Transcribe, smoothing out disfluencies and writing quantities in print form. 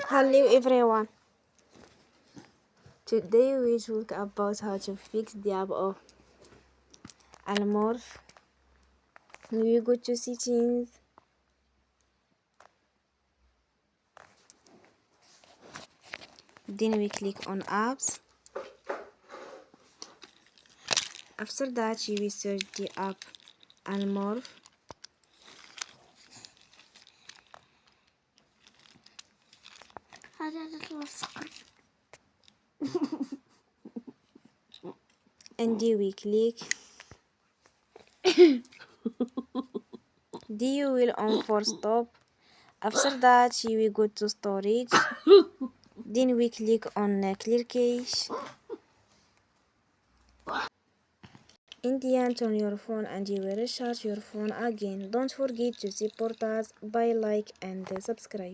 Hello everyone. Today we talk about how to fix the app of Morph. We go to settings, then we click on apps. After that you will search the app Morph. And then we click. Then you will on for stop. After that you will go to storage. Then we click on clear cache. In the end, turn your phone and you will restart your phone again. Don't forget to support us by like and subscribe.